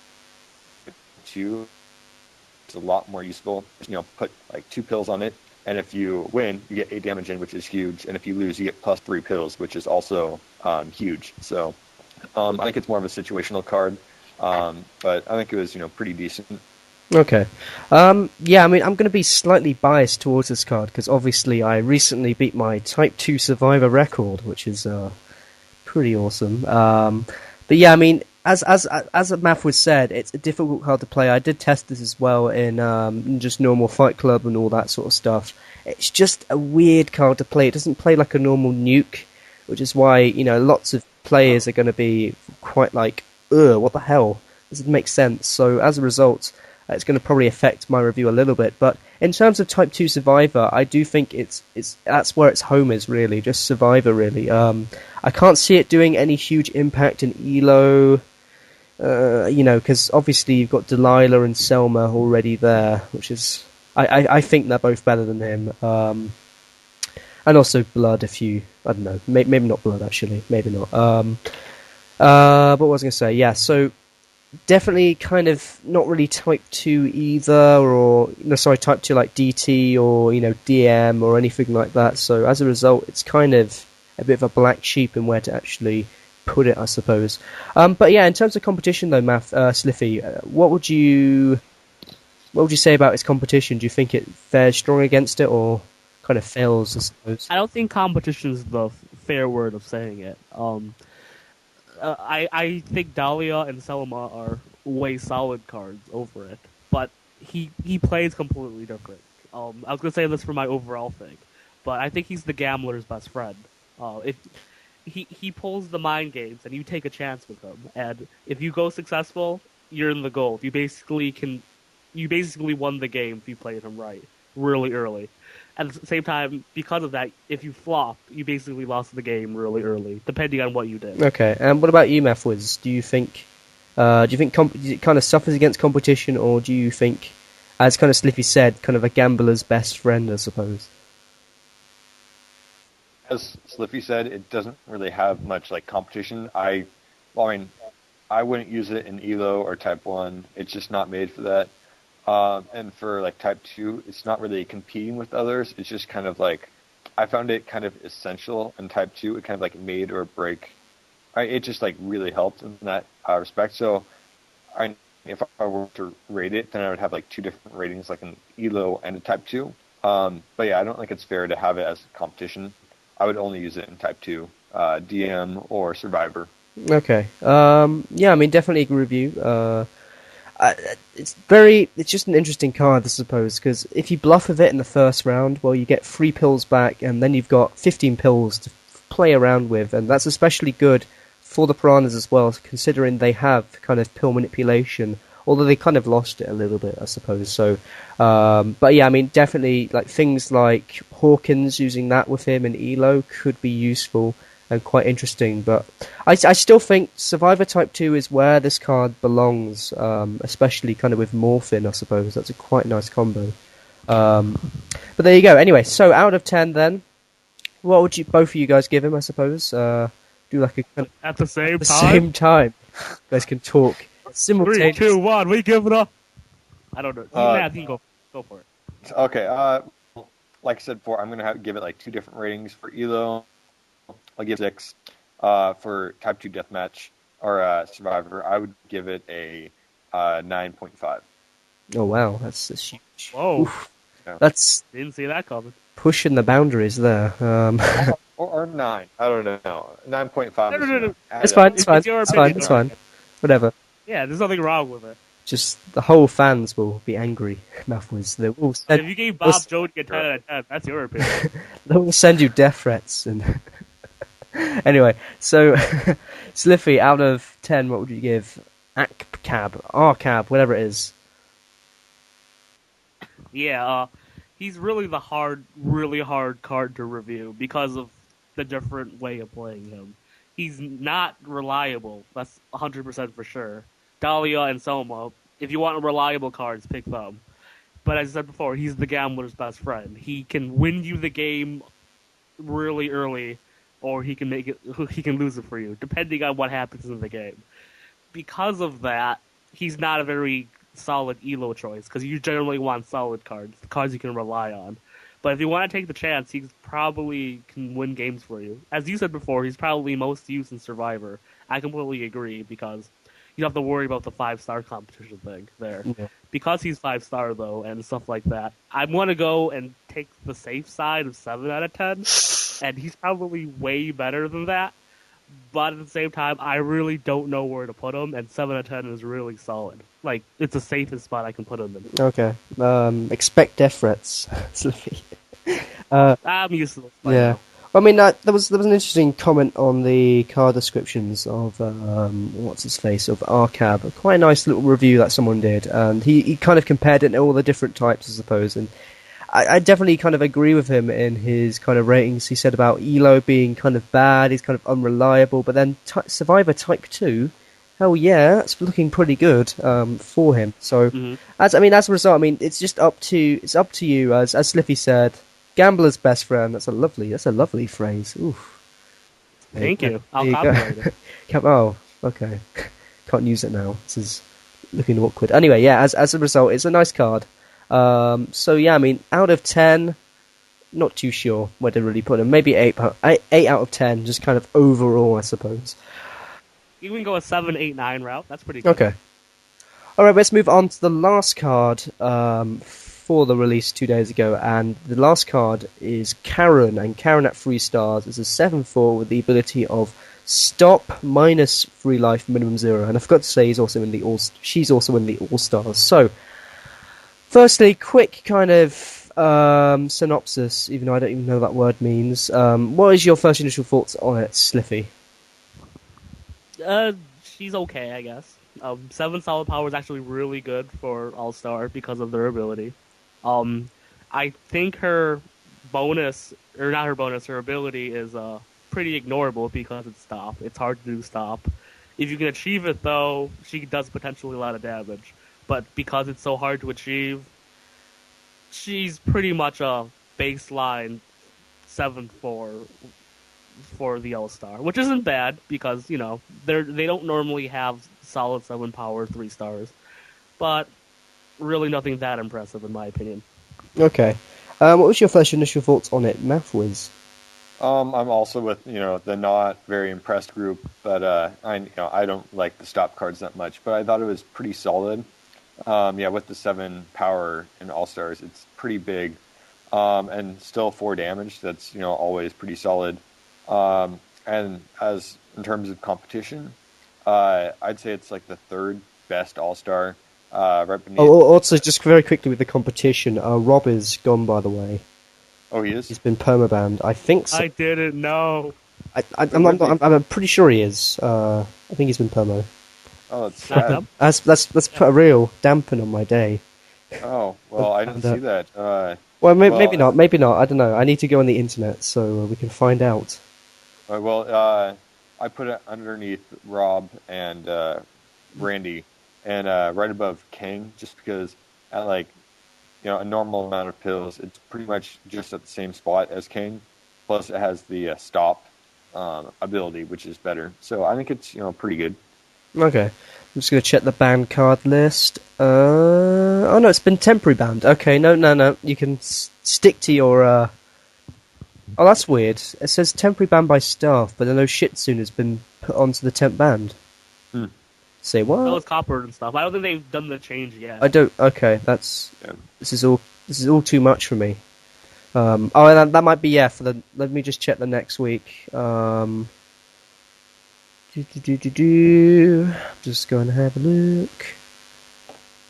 2, it's a lot more useful. Put like 2 pills on it, and if you win, you get 8 damage in, which is huge. And if you lose, you get +3 pills, which is also huge. So I think it's more of a situational card, but I think it was pretty decent.
Okay. Yeah, I mean, I'm going to be slightly biased towards this card because obviously I recently beat my Type 2 Survivor record, which is pretty awesome. But yeah, I mean, as Mathwiz said, it's a difficult card to play. I did test this as well in just normal Fight Club and all that sort of stuff. It's just a weird card to play. It doesn't play like a normal nuke, which is why, you know, lots of players are going to be quite like, ugh, what the hell? This doesn't make sense. So as a result, it's going to probably affect my review a little bit. But in terms of Type 2 Survivor, I do think it's that's where its home is, really, just Survivor, really. I can't see it doing any huge impact in ELO, you know, because obviously you've got Delilah and Selma already there, which is... I think they're both better than him. And also Blood, if you... I don't know, maybe not Blood, actually. Maybe not. What was I going to say? Yeah, so... Definitely kind of not really Type 2 either, or no, sorry, Type 2 like DT or, you know, DM or anything like that. So as a result, it's kind of a bit of a black sheep in where to actually put it, I suppose. But yeah, in terms of competition though, Sliffy, what would you say about its competition? Do you think it fares strong against it, or kind of fails, I suppose?
I don't think competition is the fair word of saying it. I think Dahlia and Selma are way solid cards over it, but he plays completely different. I was gonna say this for my overall thing, but I think he's the gambler's best friend. If he pulls the mind games and you take a chance with him, and if you go successful, you're in the gold. You basically won the game if you played him right really early. At the same time, because of that, if you flop, you basically lost the game really early, depending on what you did.
Okay, and what about you, Mathwiz? Do you think it kind of suffers against competition, or do you think, as kind of Sliffy said, kind of a gambler's best friend, I suppose?
As Sliffy said, it doesn't really have much like competition. I mean, I wouldn't use it in ELO or Type 1. It's just not made for that. And for like Type 2, it's not really competing with others. It's just kind of like, I found it kind of essential in Type 2. It kind of like made or break. It just like really helped in that respect. So if I were to rate it, then I would have like two different ratings, like an ELO and a Type 2. But yeah, I don't think it's fair to have it as a competition. I would only use it in Type 2, DM or Survivor.
Okay. Yeah, I mean, definitely agree with you. It's just an interesting card, I suppose, because if you bluff with it in the first round, well, you get 3 pills back, and then you've got 15 pills to play around with, and that's especially good for the Piranhas as well, considering they have kind of pill manipulation, although they kind of lost it a little bit, I suppose. So, but yeah, I mean, definitely, like things like Hawkins using that with him in ELO could be useful and quite interesting, but I still think Survivor Type 2 is where this card belongs, especially kind of with Morphin, I suppose. That's a quite nice combo. But there you go. Anyway, so out of 10 then, what would you both of you guys give him, I suppose? Do like a kind of,
At the same
at the
time?
same time. You guys can talk simultaneously.
3, 2, 1, we give it up. I don't know. You can go for it.
Okay, like I said before, I'm going to give it like two different ratings. For ELO, I'll give 6. For Type 2 Deathmatch or Survivor, I would give it a 9.5.
Oh wow, that's huge.
Whoa.
Oof.
Yeah.
That's
Didn't see that coming.
pushing the boundaries there.
Or 9. I don't know. 9.5.
No.
It's fine, it's fine,
It's your
it's fine,
opinion,
it's
though.
fine. Whatever.
Yeah, there's nothing wrong with it.
Just the whole fans will be angry. Mathwiz. They will
If
send,
you gave Bob Jones a 10 out of 10, that's your opinion.
they will send you death threats. And anyway, so Sliffy, out of 10, what would you give R-Cab, whatever it is?
Yeah, he's really really hard card to review because of the different way of playing him. He's not reliable. That's 100% for sure. Dahlia and Selma, if you want reliable cards, pick them. But as I said before, he's the gambler's best friend. He can win you the game really early, or he can lose it for you, depending on what happens in the game. Because of that, he's not a very solid ELO choice, because you generally want solid cards you can rely on. But if you want to take the chance, he probably can win games for you. As you said before, he's probably most used in Survivor. I completely agree, because you don't have to worry about the 5-star competition thing there.
Yeah.
because he's 5-star though and stuff like that, I want to go and take the safe side of 7 out of 10, and he's probably way better than that. But at the same time, I really don't know where to put him, and 7 out of 10 is really solid. Like, it's the safest spot I can put him in.
Okay. Expect death threats, Slify.
I'm used to this.
Yeah. I mean, there was an interesting comment on the card descriptions of what's his face of Arcab. Quite a nice little review that someone did, and he kind of compared it to all the different types, I suppose. And I definitely kind of agree with him in his kind of ratings. He said about Elo being kind of bad, he's kind of unreliable, but then Survivor Type 2, hell yeah, that's looking pretty good for him. So, as a result, I mean, it's just up to you, as Slify said. Gambler's best friend. That's a lovely phrase. Oof.
Thank you. I'll copyright it.
Oh, okay. Can't use it now. This is looking awkward. Anyway, yeah. As a result, it's a nice card. So yeah, I mean, out of 10, not too sure where to really put him. Maybe 8 out of 10, just kind of overall, I suppose.
You can go a 7, 8, 9 route. That's pretty good.
Okay. All right, let's move on to the last card for the release 2 days ago, and the last card is Karen, and Karen at 3 stars is a 7/4 with the ability of stop -3 life, minimum 0. And I forgot to say she's also in the All Stars. So, firstly, quick kind of synopsis, even though I don't even know what that word means. What is your first initial thoughts on it, Slify?
She's okay, I guess. 7 solid power is actually really good for All-Star because of their ability. I think her ability is pretty ignorable because it's stop. It's hard to do stop. If you can achieve it, though, she does potentially a lot of damage. But because it's so hard to achieve, she's pretty much a baseline 7/4 for the All-Star, which isn't bad because, you know, they don't normally have solid 7 power 3 stars. But really nothing that impressive in my opinion.
Okay. What was your first initial thoughts on it, Mathwiz?
I'm also with the not very impressed group, but I don't like the stop cards that much, but I thought it was pretty solid. With the 7 power in All Stars, it's pretty big, and still 4 damage. That's always pretty solid. And as in terms of competition, I'd say it's like the 3rd best All Star. Right beneath.
Also, just very quickly with the competition, Rob is gone, by the way.
Oh, he is?
He's been permabanned. I think so.
I didn't know.
I'm pretty sure he is. I think he's been permo.
Oh, that's sad.
Let's put a real dampen on my day.
Oh, well, I didn't see that.
Maybe not. Maybe not. I don't know. I need to go on the internet so we can find out.
I put it underneath Rob and Randy, and right above King, just because at a normal amount of pills, it's pretty much just at the same spot as King. Plus, it has the stop ability, which is better. So I think it's pretty good.
Okay, I'm just gonna check the banned card list. Oh no, it's been temporary banned. Okay, no. You can stick to your. Oh, that's weird. It says temporary banned by staff, but then no Shitsune has been put onto the temp band. Say what?
Well, it's copper and stuff. I don't think they've done the change yet.
I don't. Okay, that's. Yeah. This is all too much for me. That might be let me just check the next week. Just going to have a look.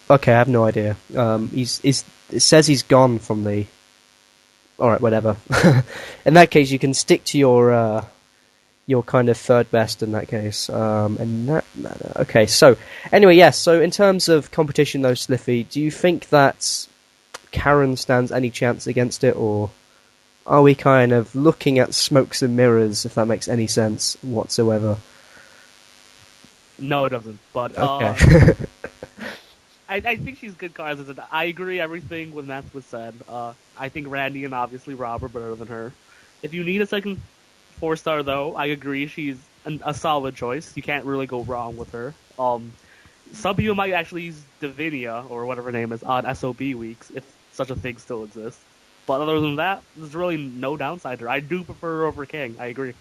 Okay, I have no idea. It says he's gone from the. All right, whatever. In that case, you can stick to your kind of 3rd best in that case. Okay, so anyway, yes. So in terms of competition, though, Slify, do you think that Karen stands any chance against it, or are we kind of looking at smokes and mirrors, if that makes any sense whatsoever?
No, it doesn't. But
okay.
I think she's good cards. I agree everything with Matt was said. I think Randy and obviously Rob are better than her. If you need a second 4-star, though, I agree she's a solid choice. You can't really go wrong with her. Some people might actually use Divinia, or whatever her name is, on SOB weeks, if such a thing still exists. But other than that, there's really no downside to her. I do prefer her over King. I agree.
I'm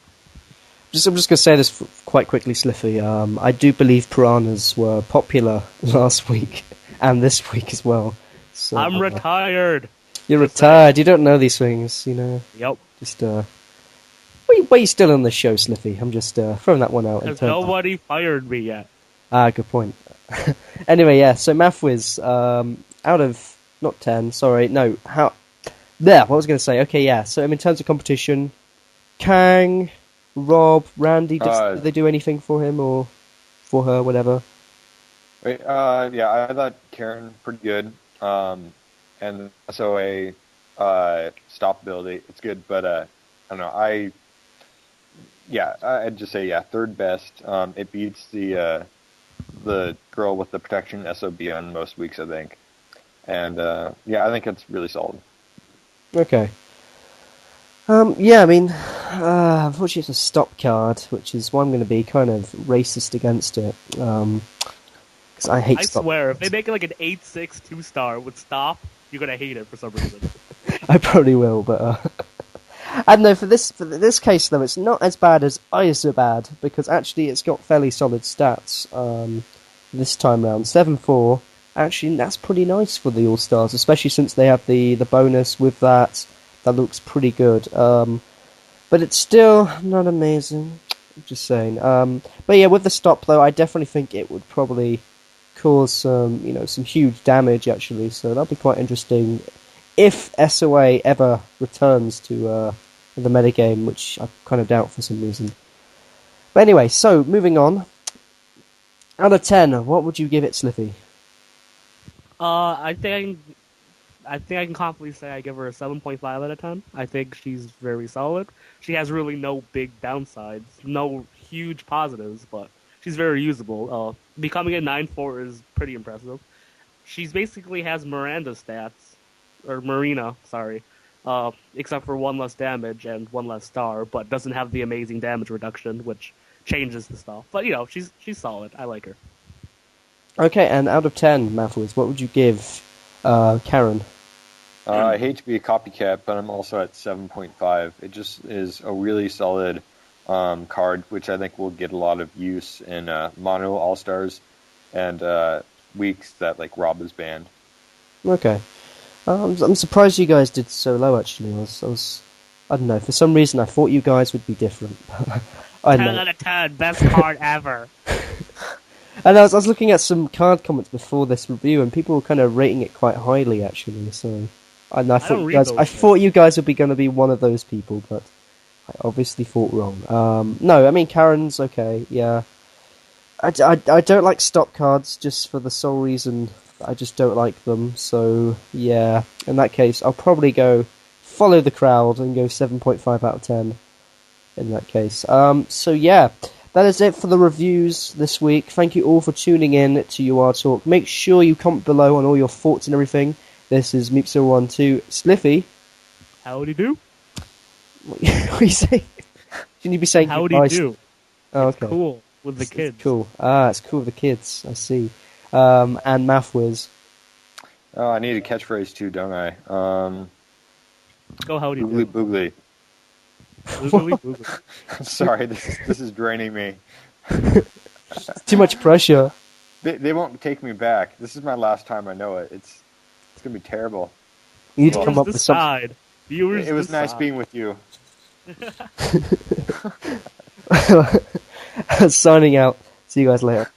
just going to say this quite quickly, Slify. I do believe piranhas were popular last week, and this week as well. So,
I'm retired.
You're
Just saying.
retired. You don't know these things, you know.
Yep.
Just why are you still on the show, Slify? I'm just throwing that one out.
Because nobody fired me yet.
Good point. Anyway, yeah. So Mathwiz, out of not 10. Sorry, no. How? There. What was I going to say? Okay, yeah. So in terms of competition, Kang, Rob, Randy, did they do anything for him or for her, whatever?
Wait, yeah, I thought Karen pretty good. And SOA stop ability, it's good, but I don't know. I'd just say third best. It beats the girl with the protection SOB on most weeks, I think. And I think it's really solid.
Okay. Unfortunately it's a stop card, which is why I'm going to be kind of racist against it. Because I hate stop.
I swear, if they make it like an 8/6 2-star with stop, you're gonna hate it for some reason.
I probably will, but I don't know. For this case though, it's not as bad as Isobad because actually it's got fairly solid stats. This time round, 7-4. Actually, that's pretty nice for the All Stars, especially since they have the bonus with that. That looks pretty good. But it's still not amazing. I'm just saying. But yeah, with the stop though, I definitely think it would probably cause some huge damage actually. So that'll be quite interesting if SOA ever returns to the metagame, which I kind of doubt for some reason. But anyway, so moving on. Out of 10, what would you give it, Slify?
I think I can confidently say I give her a 7.5 out of 10. I think she's very solid. She has really no big downsides, no huge positives, but she's very usable. Becoming a 9/4 is pretty impressive. She's basically has Marina, sorry, except for 1 less damage and 1 less star, but doesn't have the amazing damage reduction, which changes the stuff. But she's solid. I like her.
Okay, and out of 10, Mathwiz, what would you give Karen?
I hate to be a copycat, but I'm also at 7.5. It just is a really solid card, which I think will get a lot of use in mono all-stars and weeks that like Rob is banned.
Okay. I'm surprised you guys did so low, actually. I don't know, for some reason I thought you guys would be different.
10 out of 10, best card ever.
And I was looking at some card comments before this review, and people were kind of rating it quite highly, actually. So, I thought you guys would be going to be one of those people, but I obviously thought wrong. No, I mean Karen's okay. Yeah, I don't like stop cards just for the sole reason I just don't like them. So yeah, in that case, I'll probably go follow the crowd and go 7.5 out of 10. In that case, so yeah. That is it for the reviews this week. Thank you all for tuning in to UR Talk. Make sure you comment below on all your thoughts and everything. This is Meep012. Slify.
Howdy do?
What are you saying? Shouldn't you be saying
howdy
goodbye?
Do?
Oh,
it's
okay.
Cool with the kids.
It's cool. It's cool with the kids. I see. And Mathwiz.
Oh, I need a catchphrase too, don't I?
Go howdy
boogly,
do.
Boogly.
Boogly boogly.
I'm sorry, this is draining me.
Too much pressure.
They won't take me back. This is my last time I know it. It's gonna be terrible.
You need to come up with something.
Viewers
it was nice being with you.
Signing out. See you guys later.